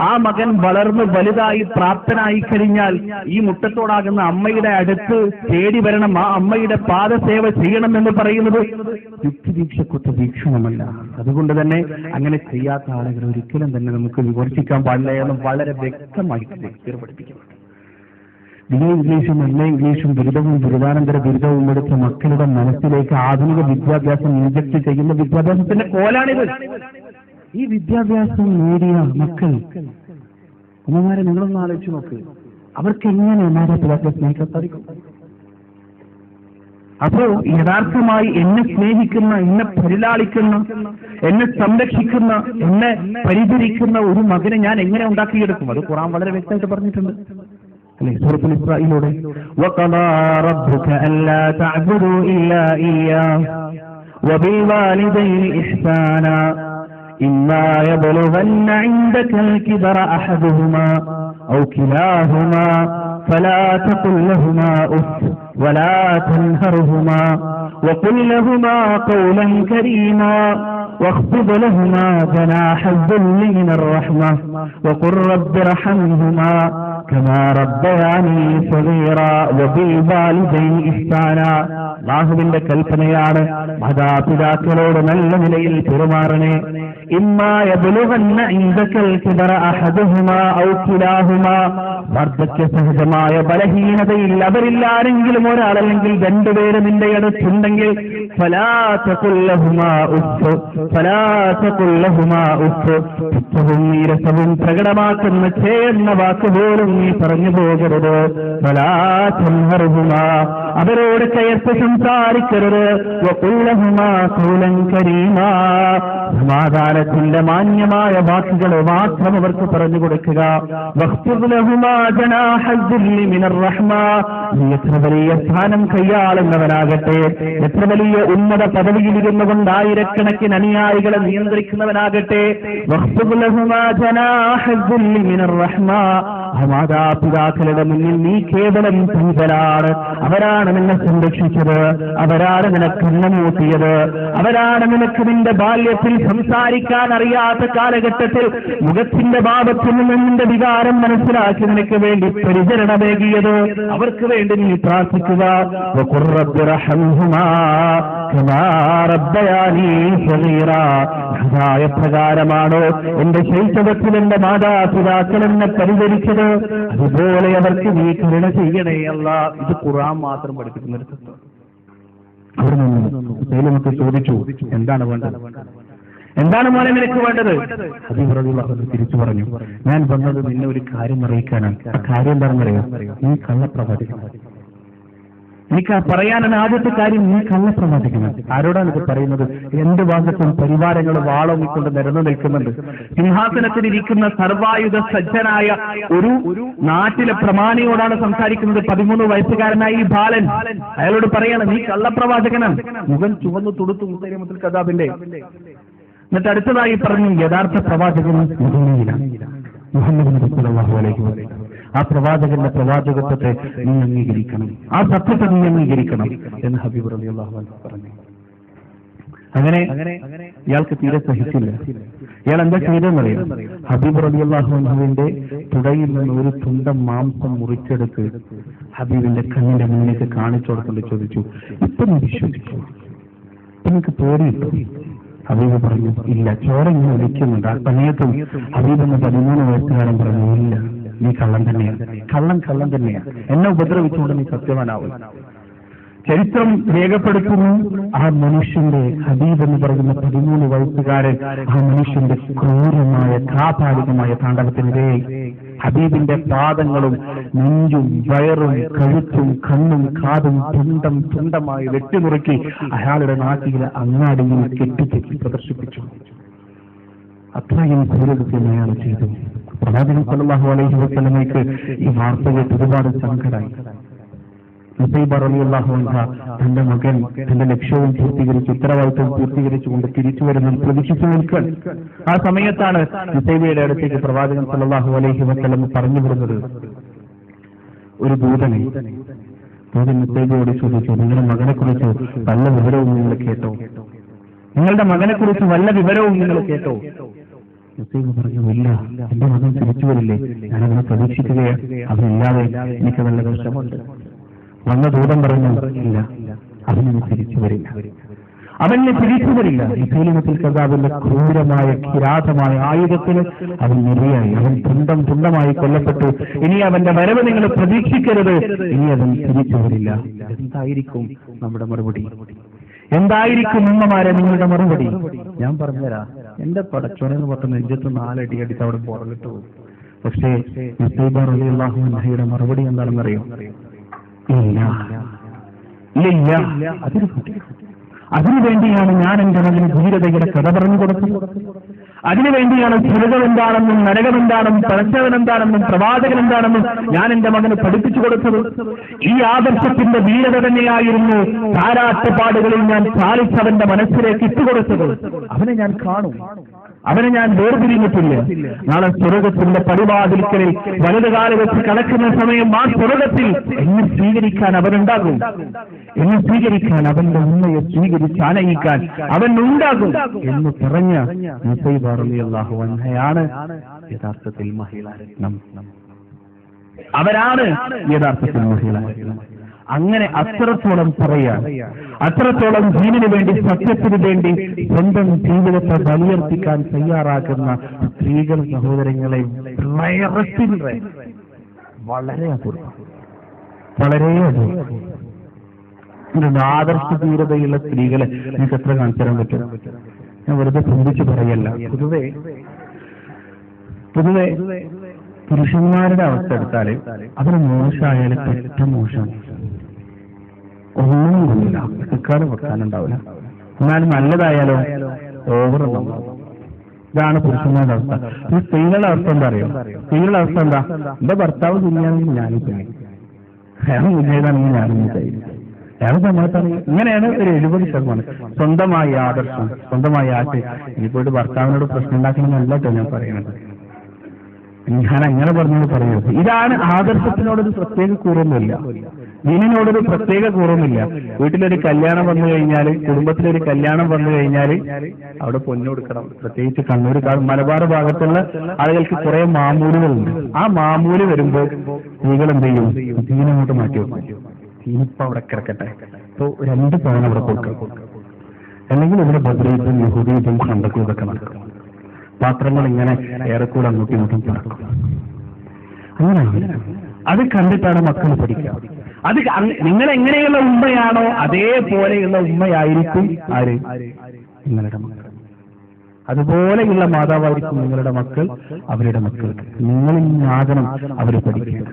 S1: ആ മകൻ വളർന്ന് വലുതായി പ്രാപ്തനായി കഴിഞ്ഞാൽ ഈ മുട്ടത്തോടാകുന്ന അമ്മയുടെ അടുത്ത് തേടി വരണം, ആ അമ്മയുടെ പാദസേവ ചെയ്യണം എന്ന് പറയുന്നത് യുക്തിദീക്ഷക്കൊത്ത വീക്ഷണമല്ല. അതുകൊണ്ട് തന്നെ അങ്ങനെ ചെയ്യാത്ത ആളുകൾ ഒരിക്കലും തന്നെ നമുക്ക് വിമർശിക്കാൻ പാടില്ല എന്ന് വളരെ വ്യക്തമായിട്ട് പഠിപ്പിക്കുന്നു. ഇംഗ്ലീഷും ഇംഗ്ലീഷും ബിരുദവും ബിരുദാനന്തര ബിരുദവും എടുത്ത മക്കളുടെ മനസ്സിലേക്ക് ആധുനിക വിദ്യാഭ്യാസം ഇൻജക്ട് ചെയ്യുന്ന വിദ്യാഭ്യാസത്തിന്റെ കോലാണിത്. ഈ വിദ്യാഭ്യാസം നേടിയ മക്കൾ, അമ്മമാരെ നിങ്ങളൊന്ന് ആലോചിച്ച് നോക്ക്, അവർക്ക് എങ്ങനെ മാതാപിതാക്കളെ സ്നേഹിക്കാൻ സാധിക്കും? അപ്പോ യഥാർത്ഥമായി എന്നെ സ്നേഹിക്കുന്ന, എന്നെ പരിലാളിക്കുന്ന, എന്നെ സംരക്ഷിക്കുന്ന, എന്നെ പരിചരിക്കുന്ന ഒരു മകനെ ഞാൻ എങ്ങനെ ഉണ്ടാക്കിയെടുക്കും? അത് ഖുർആൻ വളരെ വ്യക്തമായിട്ട് പറഞ്ഞിട്ടുണ്ട്. സൂറത്തുൽ ഇസ്രാഈലിലൂടെ വഖദാ റബ്ബുക അല്ലാ തഅബുദു ഇല്ലാ ഇയ്യാഹു വബിൽ വാലിദൈനി ഇഹ്സാനാ ഇമ്മാ യബ്ലുഗന്ന ഇൻദകൽ കിബറ അഹദുഹുമാ ഔ കിലാഹുമാ ഫലാ തഖുൽ ലഹുമാ ഉഫ് വലാ തൻഹർഹുമാ വഖുൽ ലഹുമാ ഖൗലൻ കരീമാ واخفض لهما جناح الذل من الرحمة وقل رب ارحمهما كما ربياني صغيرا وبالوالدين إحسانا. അല്ലാഹുവിന്റെ കൽപ്പനയാണ്, മാതാപിതാക്കളോട് നല്ല നിലയിൽ പെരുമാറണേ. ഇമ്മാ യബ്ലുഗന്ന ഇൻദകൽ കിബറ അഹദുഹുമാ ഔ കിലാഹുമാ, വാർദ്ധക്യ സഹജമായ ബലഹീനതയിൽ അവരില്ലാരെങ്കിലും ഒരാളല്ലെങ്കിൽ രണ്ടുപേര് നിന്റെ അടുത്തുണ്ടെങ്കിൽ ഫലാ തഖുൽ ലഹുമാ ഉഫ് ഫലാ തഖുൽ ലഹുമാ ഉഫ്, പുച്ഛവും നീരസവും പ്രകടമാക്കുന്ന ചേർന്ന വാക്കുപോലും നീ പറഞ്ഞു പോകരുത്. ഫലാ തൻഹർഹുമാ, അവരോട് കയർത്ത് സംസാരിക്കരുത്. വഖുൽ ലഹുമാ ഖൗലൻ കരീമാ, സമാധാനത്തിന്റെ മാന്യമായ വാക്കുകൾ മാത്രം അവർക്ക് പറഞ്ഞു കൊടുക്കുക. വഖ്ഫിദ് ലഹുമാ ജനാഹ الذل من الرحمة, നീ എത്ര വലിയ സ്ഥാനം കൈയാളുന്നവനാകട്ടെ, എത്ര വലിയ ഉന്നത പദവിയിലിരുന്നു കൊണ്ട് ആയിരക്കണക്കിന് അനുയായികളെ നിയന്ത്രിക്കുന്നവനാകട്ടെ, വഖ്ഫിദ് ലഹുമാ ജനാഹ الذل من الرحمة, ആ മാതാപിതാക്കളുടെ മുന്നിൽ നീ കേവലം പൈതലാണ്. അവരാണ് നിന്നെ സംരക്ഷിച്ചത്, അവരാണ് നിനക്ക് കണ്ണമൂട്ടിയത്, അവരാണ് നിനക്ക് നിന്റെ ബാല്യത്തിൽ സംസാരിക്കാൻ അറിയാത്ത കാലഘട്ടത്തിൽ മുഖത്തിന്റെ ഭാവത്തിൽ നിന്ന് നിന്റെ വികാരം മനസ്സിലാക്കി നിനക്ക് വേണ്ടി പരിചരണമേകിയത്. അവർക്ക് വേണ്ടി നീ പ്രാർത്ഥിക്കുക. പ്രകാരമാണോ എന്റെ ശൈശവത്തിൽ എന്റെ മാതാപിതാക്കൾ എന്നെ പരിചരിച്ചത്, അതുപോലെ അവർക്ക് നീ കരുണ ചെയ്യണേ അല്ലാ. ഇത് ഖുർആൻ മാത്രം പഠിപ്പിക്കുന്ന ഒരു തത്വം. അവിടെ നിന്ന് ചോദിച്ചു, എന്താണ് വേണ്ടത്, എന്താണ് മോനെ നിനക്ക് വേണ്ടത്? ഹബീബ് റളിയല്ലാഹു അൻഹു തിരിച്ചു പറഞ്ഞു, ഞാൻ വന്നത് നിന്നെ ഒരു കാര്യം അറിയിക്കാനാണ്. ആ കാര്യം എന്താണെന്നറിയോ? നീ കള്ളപ്രവാചകനാണ്. എനിക്ക് പറയാനാണ് ആദ്യത്തെ കാര്യം, നീ കള്ളപ്രവാചകനാണ്. ആരോടാണ് ഇത് പറയുന്നത്? രണ്ട് ഭാഗത്തും പരിവാരങ്ങൾ വാളോങ്ങിക്കൊണ്ട് നിരന്നു നിൽക്കുന്നുണ്ട്. സിംഹാസനത്തിലിരിക്കുന്ന സർവായുധ സജ്ജനായ ഒരു നാട്ടിലെ പ്രമാണിയോടാണ് സംസാരിക്കുന്നത്. 13 വയസ്സുകാരനായ ഈ ബാലൻ അയാളോട് പറയാണ്, നീ കള്ളപ്രവാചകനാണ്. മുഖം ചുവന്നു തുടുത്തു മുസൈലമത്തുൽ കദ്ദാബിന്റെ. എന്നിട്ട് അടുത്തതായി പറഞ്ഞു, യഥാർത്ഥ പ്രവാചകൻ മദീനയിലാണ്, മുഹമ്മദ് നബി സല്ലല്ലാഹു അലൈഹി വസല്ലം. ആ പ്രവാചകന്റെ പ്രവാചകത്വത്തെ നീ അംഗീകരിക്കണം, ആ സത്യത്തെ നീ അംഗീകരിക്കണം എന്ന് ഹബീബ് റളിയല്ലാഹു അൻഹു പറഞ്ഞു. അങ്ങനെ ഇയാൾക്ക് തീരെ സഹിച്ചില്ല. ഇയാൾ എന്താ ചെയ്തെന്നറിയാം? ഹബീബ് റളിയല്ലാഹു അൻഹുവിന്റെ തുടയിൽ നിന്ന് ഒരു തുണ്ടം മാംസം മുറിച്ചെടുത്ത് ഹബീബിന്റെ കണ്ണിന്റെ മുന്നിലേക്ക് കാണിച്ചു കൊടുത്തുകൊണ്ട് ചോദിച്ചു, ഇപ്പൊ നീ വിശ്വസിക്കൂ, നിനക്ക് പേടിയിട്ടു? ഹബീബ് പറഞ്ഞു, ഇല്ല. ചോര ഇങ്ങനെ ഒലിക്കുന്നുണ്ട്. ആ സമയത്തും ഹബീബ് എന്ന 13 വയസ്സുകാരൻ പറഞ്ഞു, ഇല്ല, നീ കള്ളം തന്നെയാണ്, കള്ളം തന്നെയാണ്. എന്നെ ഉപദ്രവിച്ചുകൊണ്ട് നീ സത്യവാനാവും. ചരിത്രം രേഖപ്പെടുത്തുന്നു, ആ മനുഷ്യന്റെ, ഹബീബ് എന്ന് പറയുന്ന 13 വയസ്സുകാരൻ, ആ മനുഷ്യന്റെ ക്രൂരമായ കാപാലികമായ താണ്ഡവത്തിനിടെ ഹബീബിന്റെ പാദങ്ങളും നെഞ്ചും വയറും കഴുത്തും കണ്ണും കാതും തുണ്ടമായി വെട്ടിമുറുക്കി അയാളുടെ നാട്ടിലെ അങ്ങാടിയിൽ കെട്ടിക്കെട്ടി പ്രദർശിപ്പിച്ചു. അത്രയും ക്രൂരകൃത്യം അയാൾ ചെയ്തു. പ്രവാചകൻ സല്ലല്ലാഹു അലൈഹി വസല്ലമയ്ക്ക് ഈ വാർത്ത കേട്ട് ഒരുപാട് സങ്കടമായി. നുസൈബ റളിയല്ലാഹു അൻഹ തന്റെ മകൻ തന്റെ ലക്ഷ്യവും പൂർത്തീകരിച്ച്, ഉത്തരവാദിത്വം പൂർത്തീകരിച്ചുകൊണ്ട് തിരിച്ചു വരുന്ന പ്രതീക്ഷിച്ചു നിൽക്കാൻ. ആ സമയത്താണ് നുസൈബയുടെ അടുത്തേക്ക് പ്രവാചകൻ സല്ലല്ലാഹു അലൈഹി വസല്ലം പറഞ്ഞു വിടുന്നത്. ഒരു ദൂതൻ നുസൈബയോട് ചോദിച്ചു, നിങ്ങളുടെ മകനെ കുറിച്ച് വല്ല വിവരവും നിങ്ങൾ കേട്ടോ? നിങ്ങളുടെ മകനെ കുറിച്ച് വല്ല വിവരവും നിങ്ങൾ കേട്ടോ? നുസൈബ പറഞ്ഞു, ഇല്ല, എന്റെ മകൻ തിരിച്ചു വരില്ലേ, ഞാനവനെ പ്രതീക്ഷിക്കുകയാണ്, അവനില്ലാതെ എനിക്ക് നല്ല വിഷമമുണ്ട്. വന്ന ദൂതൻ പറഞ്ഞു, ഇല്ല, അവന് തിരിച്ചു വരില്ല, അവന് തിരിച്ചു വരില്ല. മുസൈലമത്തുൽ കദ്ദാബിന്റെ ക്രൂരമായ കിരാതമായ ആയുധത്തിന് അവൻ നിരയായി, അവൻ തുണ്ടമായി കൊല്ലപ്പെട്ടു. ഇനി അവന്റെ വരവ് നിങ്ങൾ പ്രതീക്ഷിക്കരുത്, ഇനി അവൻ തിരിച്ചു വരില്ല. എന്തായിരിക്കും നമ്മുടെ മറുപടി? എന്തായിരിക്കും ഉമ്മമാരെ നിങ്ങളുടെ മറുപടി? ഞാൻ പറഞ്ഞുതരാം. എന്റെ പടച്ചോനെന്ന് പറഞ്ഞ നെഞ്ചത്ത് 4 അടി അടിച്ച് അവിടെ പുറകിട്ട് പോകും. പക്ഷേ നുസൈബ റളിയല്ലാഹു അൻഹയുടെ മറുപടി എന്താണെന്നറിയോ? ഇല്ല, അതിനുവേണ്ടിയാണ് ഞാൻ എന്റെ മകന് ധീരതയുടെ കഥ പറഞ്ഞു കൊടുത്തത്. അതിനുവേണ്ടിയാണ് സ്വർഗം എന്താണെന്നും നരകമെന്താണെന്നും പരസ്യവൻ എന്താണെന്നും പ്രവാചകൻ എന്താണെന്നും ഞാൻ എന്റെ മകന് പഠിപ്പിച്ചു കൊടുത്തത്. ഈ ആദർശത്തിന്റെ ധീരത തന്നെയായിരുന്നു താരാട്ടുപാടുകളിൽ ഞാൻ പാലിച്ചവന്റെ മനസ്സിലേക്ക് ഇട്ടുകൊടുത്തത്. അവനെ ഞാൻ കാണും, അവനെ ഞാൻ വേർതിരിഞ്ഞിട്ടില്ല. നാളെ സ്വർഗത്തിന്റെ പടിവാതിൽക്കലിൽ വലതുകാലം വെച്ച് കടക്കുന്ന സമയം ആ സ്വർഗത്തിൽ എന്നെ സ്വീകരിക്കാൻ അവനുണ്ടാകും, എന്നെ സ്വീകരിക്കാൻ, അവന്റെ ഉമ്മയെ സ്വീകരിച്ച് ആനയിക്കാൻ അവൻ ഉണ്ടാകും എന്ന് പറഞ്ഞ നുസൈബ റളിയല്ലാഹു അൻഹയാണ് യഥാർത്ഥത്തിൽ മഹിളാരത്നം. അവരാണ് യഥാർത്ഥത്തിൽ മഹിളാരത്നം. അങ്ങനെ അത്രത്തോളം പറയാൻ, അത്രത്തോളം ദീനിനു വേണ്ടി, സത്യത്തിനു വേണ്ടി സ്വന്തം ജീവിതത്തെ ബലിയർപ്പിക്കാൻ തയ്യാറാക്കുന്ന സ്ത്രീകൾ സഹോദരങ്ങളെ വളരെ അപൂർവം, വളരെയധികം. ആദർശ ധീരതയുള്ള സ്ത്രീകളെ നിങ്ങൾക്ക് എത്ര കാണിച്ചു തരാൻ പറ്റും? ഞാൻ വെറുതെ ചിന്തിച്ച് പറയല്ല. പൊതുവെ പുരുഷന്മാരുടെ അവസ്ഥ എടുത്താല് അവന് മോശമായാലും പെട്ടെന്ന് മോശം, ഒന്നുമില്ല, എടുക്കാനും വെക്കാനുണ്ടാവില്ല. എന്നാലും നല്ലതായാലോ ഓവറുണ്ടാവും. ഇതാണ് പുരുഷന്മാരുടെ അവസ്ഥ. ഈ സ്ത്രീകളുടെ അവസ്ഥ എന്താ അറിയോ? സ്ത്രീകളുടെ അവസ്ഥ എന്താ? എന്റെ ഭർത്താവ് തുന്നിയാണെങ്കിൽ ഞാനും തുന്നി, അയാൾ മുന്നേതാണെങ്കിൽ ഞാനും മുന്നേതായി, അയാൾ സമയത്താണെങ്കിൽ. ഇങ്ങനെയാണ് ഒരു 70%. സ്വന്തമായി ആദർശം, സ്വന്തമായി ആശയം. ഇനിയിപ്പോയിട്ട് ഭർത്താവിനോട് പ്രശ്നം ഉണ്ടാക്കണമെന്നല്ല കേട്ടോ ഞാൻ പറയുന്നത്. ഞാൻ അങ്ങനെ പറഞ്ഞത് പറയൂ. ഇതാണ് ആദർശത്തിനോടൊരു പ്രത്യേക കൂറൊന്നുമില്ല, ദീനിനോടൊരു പ്രത്യേക കൂറൊന്നുമില്ല. വീട്ടിലൊരു കല്യാണം വന്നു കഴിഞ്ഞാൽ, കുടുംബത്തിലൊരു കല്യാണം വന്നു കഴിഞ്ഞാൽ അവിടെ പൊന്നു കൊടുക്കണം. പ്രത്യേകിച്ച് കണ്ണൂർ മലബാർ ഭാഗത്തുള്ള ആളുകൾക്ക് കുറെ മാമൂലുകളുണ്ട്. ആ മാമൂല് വരുമ്പോൾ സ്ത്രീകൾ എന്ത് ചെയ്യും? ദീനങ്ങോട്ട് മാറ്റി വെക്കും. ദീനിപ്പോ അവിടെ കിടക്കട്ടെ, ഇപ്പൊ 2 പവൻ അവിടെ കൊടുക്കും. അല്ലെങ്കിൽ ഇവിടെ ബദ്രീത്തും യഹൂദീത്തും ഖന്തക്കും ഇതൊക്കെ നടക്കും. പാത്രങ്ങൾ ഇങ്ങനെ ഏറെക്കൂടെ അങ്ങോട്ടും ഇങ്ങോട്ടും നടക്കും. അങ്ങനെയാണ്. അത് കണ്ടിട്ടാണ് മക്കൾ പഠിക്കുക. അത് നിങ്ങൾ എങ്ങനെയുള്ള ഉമ്മയാണോ അതേപോലെയുള്ള ഉമ്മയായിരിക്കും ആര്? നിങ്ങളുടെ മക്കൾ. അതുപോലെയുള്ള മാതാവായിരിക്കും നിങ്ങളുടെ മക്കൾ അവരുടെ മക്കൾക്ക്. നിങ്ങളിൽ നിന്നാകണം അവർ പഠിക്കുക.